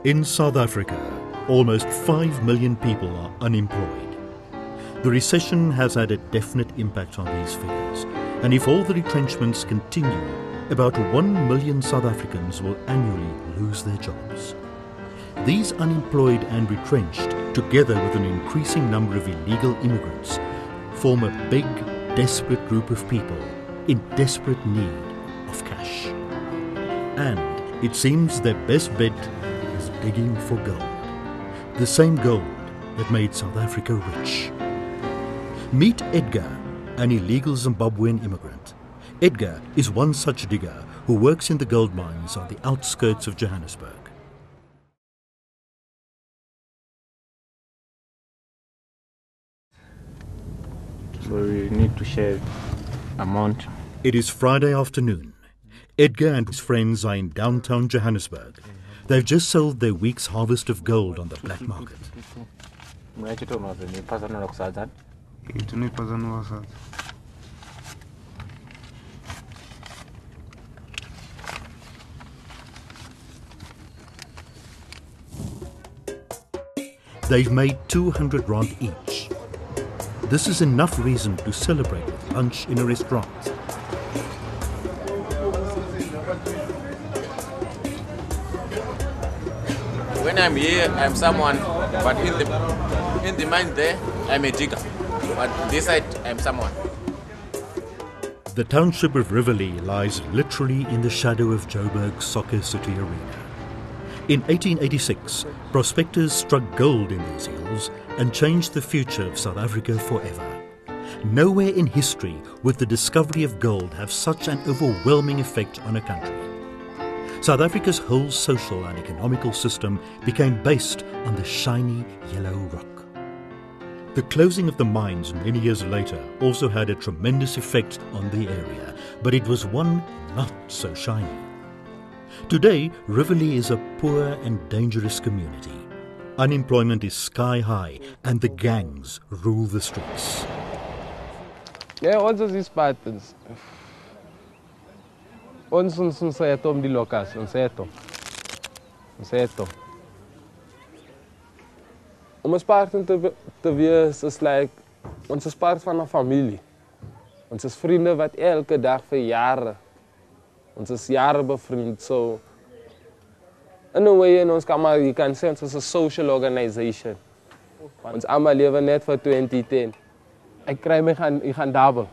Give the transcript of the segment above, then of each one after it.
In South Africa, almost 5 million people are unemployed. The recession has had a definite impact on these figures, and if all the retrenchments continue, about 1 million South Africans will annually lose their jobs. These unemployed and retrenched, together with an increasing number of illegal immigrants, form a big, desperate group of people in desperate need of cash. And it seems their best bet is digging for gold. The same gold that made South Africa rich. Meet Edgar, an illegal Zimbabwean immigrant. Edgar is one such digger who works in the gold mines on the outskirts of Johannesburg. So we need to share amount. It is Friday afternoon. Edgar and his friends are in downtown Johannesburg. They've just sold their week's harvest of gold on the black market. They've made 200 rand each. This is enough reason to celebrate with lunch in a restaurant. When I'm here, I'm someone, but in the mind there, I'm a digger. But this side, I'm someone. The township of Riverlea lies literally in the shadow of Joburg's Soccer City Arena. In 1886, prospectors struck gold in these hills and changed the future of South Africa forever. Nowhere in history would the discovery of gold have such an overwhelming effect on a country. South Africa's whole social and economical system became based on the shiny yellow rock. The closing of the mines many years later also had a tremendous effect on the area, but it was one not so shiny. Today, Riverlea is a poor and dangerous community. Unemployment is sky high and the gangs rule the streets. Yeah, what does this patterns? Ons seto om die lokas, ons seto. Om 'n partner te wees is like ons is part van 'n familie. Ons is vriende wat elke dag vir jare. Ons is jare bevriend, so in a way in ons kamer you can say ons is a social organization. Ons almal lewe net vir 2010. Ek gaan double.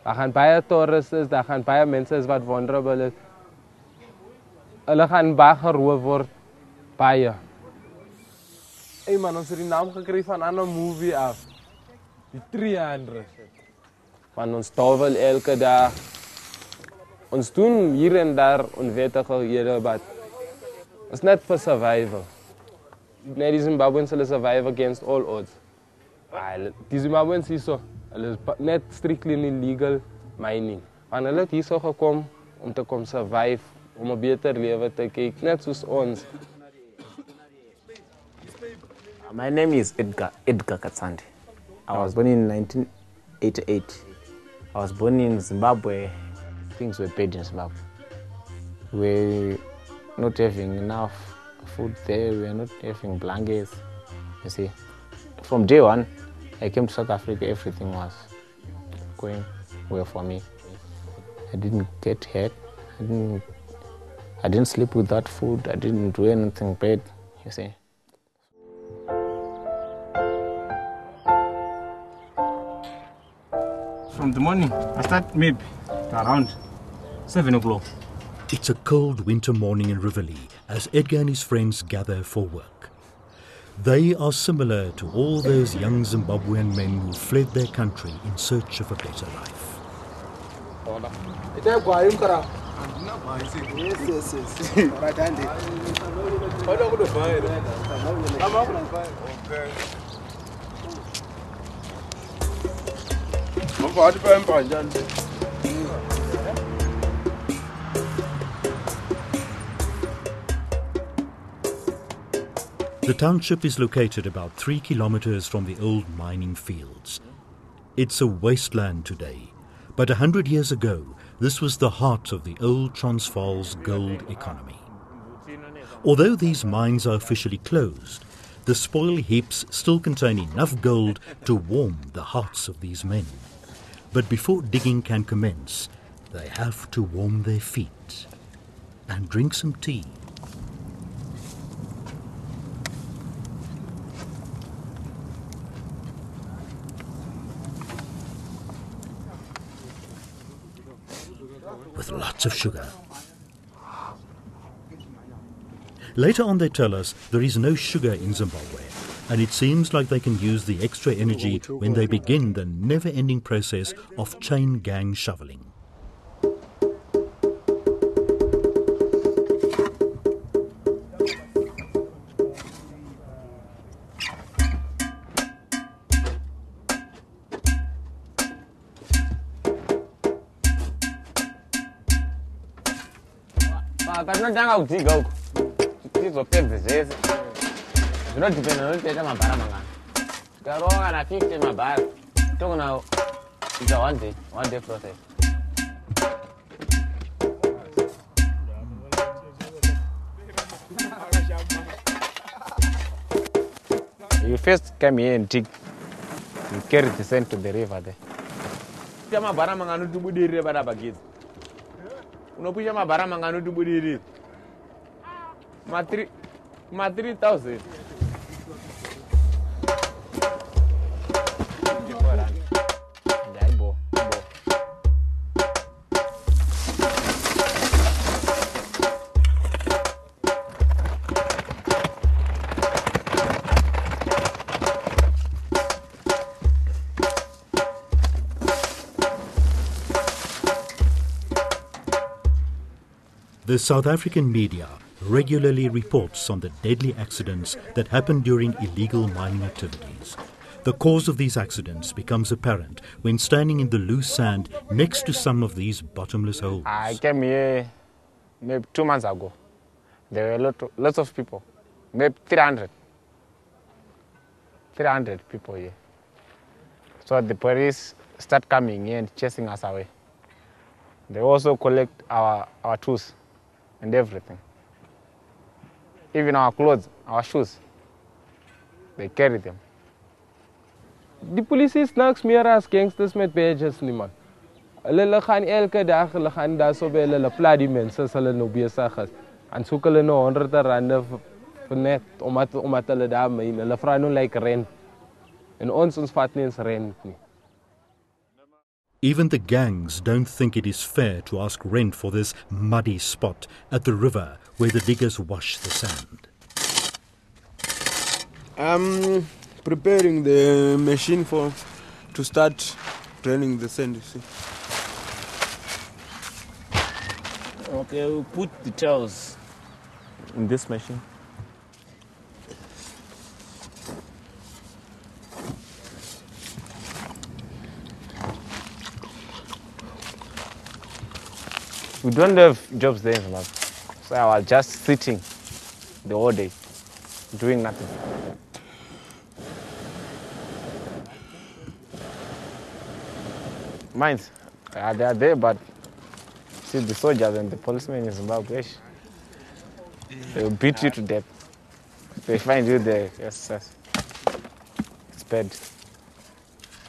Daar gaan baie toeriste, daar gaan baie mense wat vulnerable is. Hulle gaan baie geroof word, baie. Hey man, ons het die naam gekry van 'n ander movie af. Die 300. Van ons tawel elke dag. Ons doen hier en daar onwettige hede, but it's not for survival. Net die Zimbabweans hulle survive against all odds. Die Zimbabweans is so. Hulle is net strictly illegal mining. Want hulle het hier so gekom om te kom survive, om 'n beter lewe te kyk, net soos ons. My name is Edgar Katsandi. I was born in 1988. I was born in Zimbabwe. Things were bad in Zimbabwe. We're not having enough food there. We're not having blankets. You see, from day one, I came to South Africa. Everything was going well for me. I didn't get hurt. I didn't sleep without food. I didn't do anything bad. You see. From the morning, I start maybe around 7 o'clock. It's a cold winter morning in Riverlea as Edgar and his friends gather for work. They are similar to all those young Zimbabwean men who fled their country in search of a better life. The township is located about 3 kilometers from the old mining fields. It's a wasteland today, but 100 years ago, this was the heart of the old Transvaal's gold economy. Although these mines are officially closed, the spoil heaps still contain enough gold to warm the hearts of these men. But before digging can commence, they have to warm their feet and drink some tea. With lots of sugar. Later on they tell us there is no sugar in Zimbabwe, and it seems like they can use the extra energy when they begin the never-ending process of chain gang shoveling. Patinotanga kudziga uko tizopedze zvese zvinodhipenda noteta mabhara mangana tikarowa kana 50 mabhara togona kuita one day process. You first come here and dig. You carry the sand to the river there. Mabhara mangana tibudirire padabagidzi. Unopusha mabhara mangano tibudirire ma 3000. The South African media regularly reports on the deadly accidents that happen during illegal mining activities. The cause of these accidents becomes apparent when standing in the loose sand next to some of these bottomless holes. I came here maybe 2 months ago. There were lots of people, maybe 300 people here. So the police start coming here and chasing us away. They also collect our tools and everything. Even our clothes, our shoes, they carry them. Die polisie is niks meer as gangsters met badges nie, man. Hulle gaan elke dag, hulle gaan daar so by hulle plat die mense as hulle nou besig is. En soek hulle nou R100 vir net omdat hulle daar myn. Hulle vra nou like rent. En ons vat nie eens rent nie. Even the gangs don't think it is fair to ask rent for this muddy spot at the river where the diggers wash the sand. I'm preparing the machine to start draining the sand, you see. Okay, we'll put the tails in this machine. We don't have jobs there in Zimbabwe, so I was just sitting the whole day, doing nothing. Mines, they are there, but see the soldiers and the policemen in Zimbabwe, they will beat you to death. They find you there, yes. It's bad.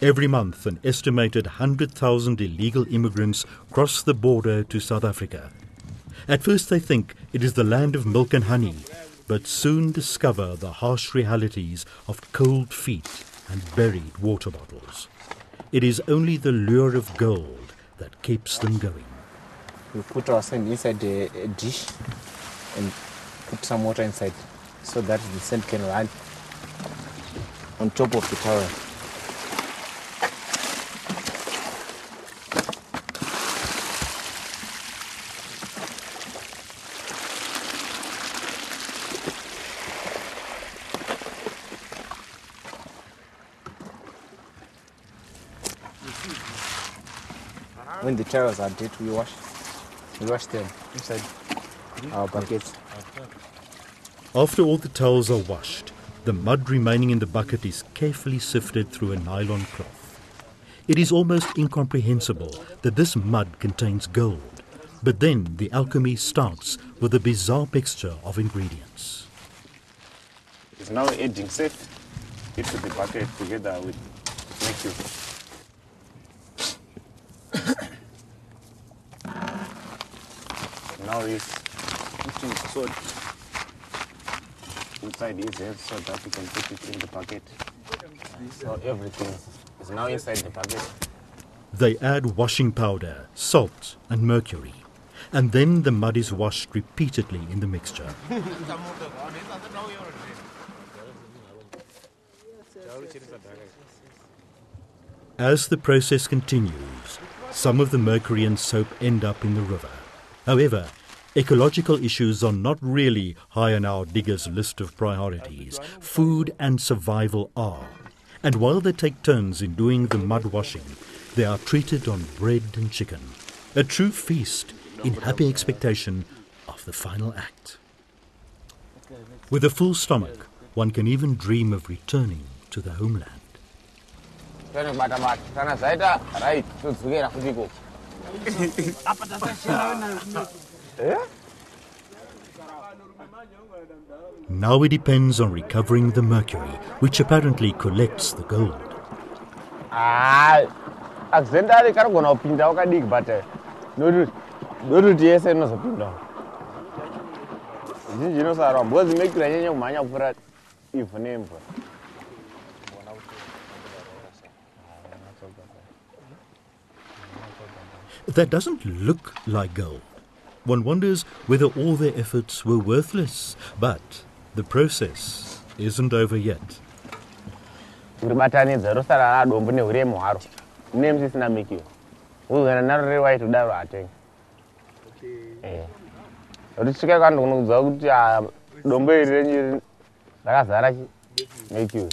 Every month, an estimated 100,000 illegal immigrants cross the border to South Africa. At first they think it is the land of milk and honey, but soon discover the harsh realities of cold feet and buried water bottles. It is only the lure of gold that keeps them going. We put our sand inside a dish and put some water inside so that the sand can run on top of the tower. When the towels are dirty, we wash them inside our buckets. After all the towels are washed, the mud remaining in the bucket is carefully sifted through a nylon cloth. It is almost incomprehensible that this mud contains gold, But then the alchemy starts with a bizarre mixture of ingredients. It's now adding safe into the bucket together with mercury. Now he's putting salt inside his head so that we can put it in the bucket. So everything is now inside the bucket. They add washing powder, salt and mercury, and then the mud is washed repeatedly in the mixture. As the process continues, some of the mercury and soap end up in the river. However, ecological issues are not really high on our diggers' list of priorities. Food and survival are. And while they take turns in doing the mud washing, they are treated on bread and chicken. A true feast in happy expectation of the final act. With a full stomach, one can even dream of returning to the homeland. Now it depends on recovering the mercury, which apparently collects the gold. Accidentally can't go up in the dig, but no yes and no pindown. You know, sir, was make the mania for it if name for. That doesn't look like gold. One wonders whether all their efforts were worthless, but the process isn't over yet. Names is not make you. Who's another way to die, I think. Rich can don't be ranging. That's make you.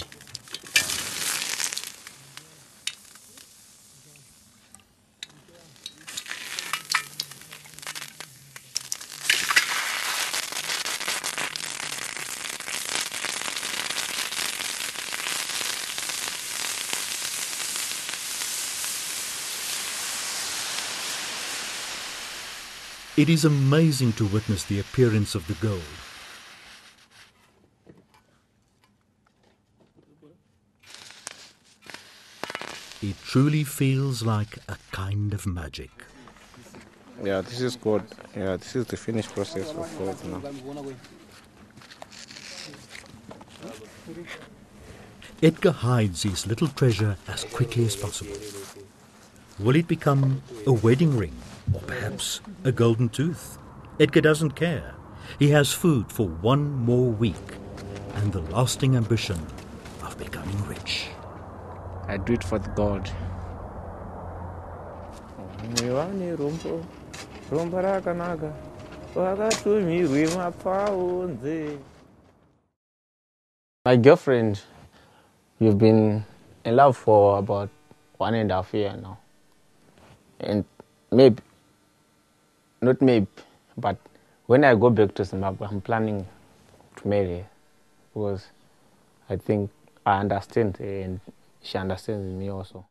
It is amazing to witness the appearance of the gold. It truly feels like a kind of magic. Yeah, this is good. Yeah, this is the finished process of gold now. Edgar hides his little treasure as quickly as possible. Will it become a wedding ring or perhaps a golden tooth? Edgar doesn't care. He has food for one more week and the lasting ambition of becoming rich. I do it for the gold. My girlfriend, we've been in love for about 1.5 years now. And maybe, not maybe, but when I go back to Zimbabwe, I'm planning to marry her because I think I understand her and she understands me also.